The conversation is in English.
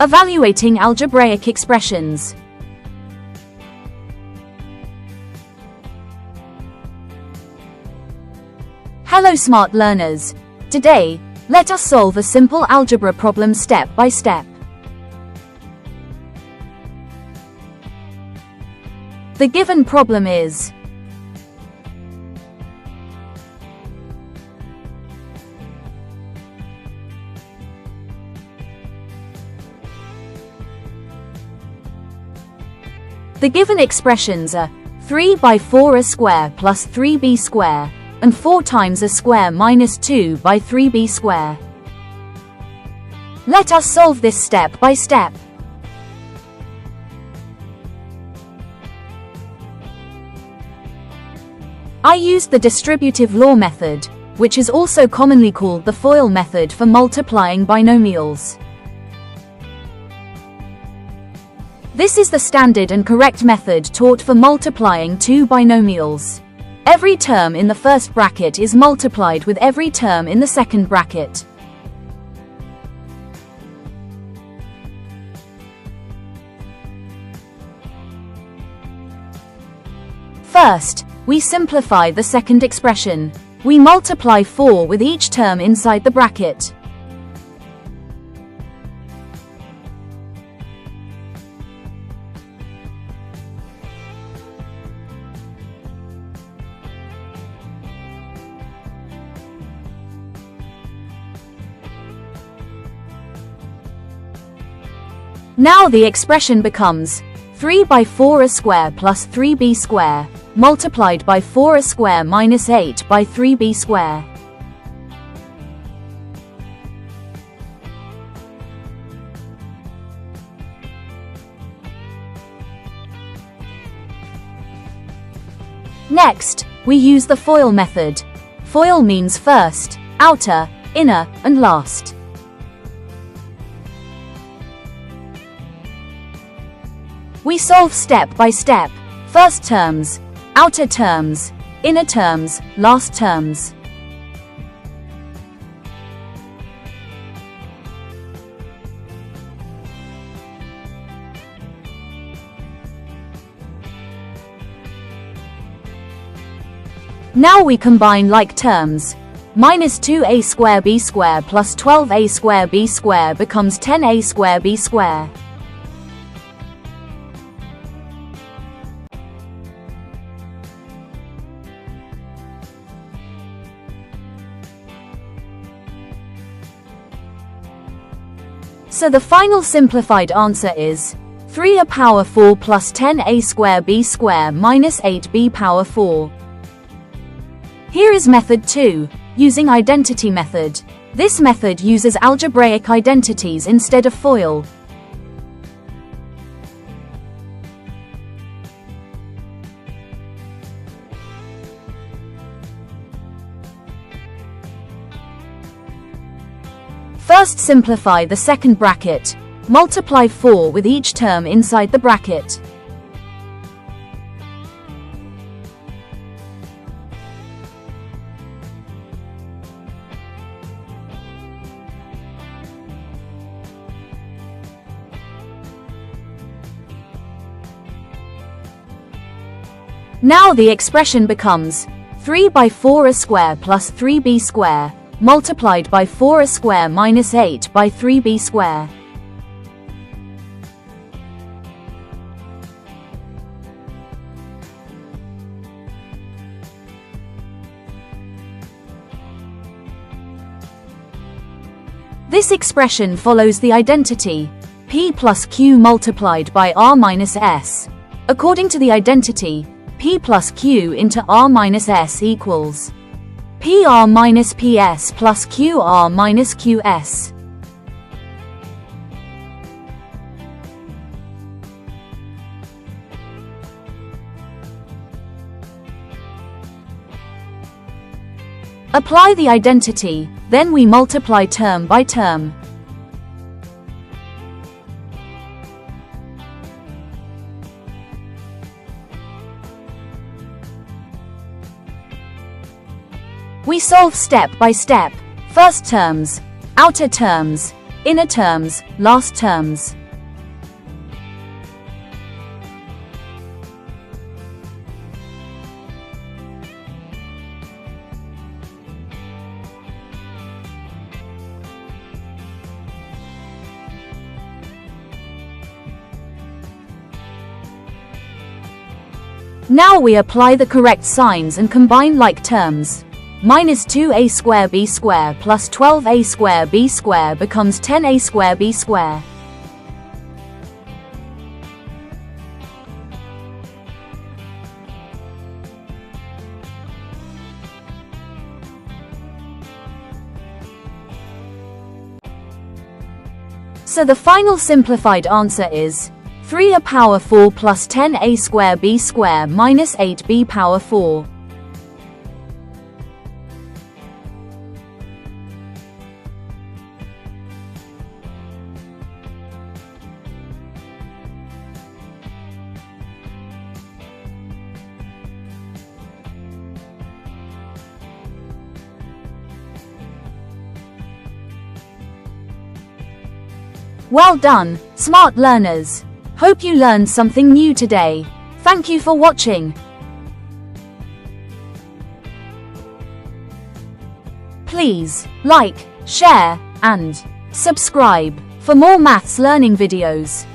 Evaluating algebraic expressions. Hello smart learners! Today, let us solve a simple algebra problem step by step. The given problem is the given expressions are 3 by 4a square plus 3b square and 4 times a square minus 2 by 3b square. Let us solve this step by step. I used the distributive law method, which is also commonly called the FOIL method for multiplying binomials. This is the standard and correct method taught for multiplying two binomials. Every term in the first bracket is multiplied with every term in the second bracket. First, we simplify the second expression. We multiply 4 with each term inside the bracket. Now the expression becomes 3 by 4a square plus 3b square, multiplied by 4a square minus 8 by 3b square. Next, we use the FOIL method. FOIL means first, outer, inner, and last. We solve step by step. First terms, outer terms, inner terms, last terms. Now we combine like terms. Minus 2a square b square plus 12a square b square becomes 10a square b square. So the final simplified answer is 3a power 4 plus 10a square b square minus 8b power 4. Here is method 2, using identity method. This method uses algebraic identities instead of FOIL. First simplify the second bracket. Multiply 4 with each term inside the bracket. Now the expression becomes 3 by 4a square plus 3b square, multiplied by 4a square minus 8 by 3b square. This expression follows the identity p plus q multiplied by r minus s. According to the identity, p plus q into r minus s equals PR minus PS plus QR minus QS. Apply the identity, then we multiply term by term. We solve step by step. First terms, outer terms, inner terms, last terms. Now we apply the correct signs and combine like terms. Minus 2a square b square plus 12a square b square becomes 10a square b square. So the final simplified answer is 3a power 4 plus 10a square b square minus 8b power 4. Well done, smart learners! Hope you learned something new today. Thank you for watching. Please like, share, and subscribe for more maths learning videos.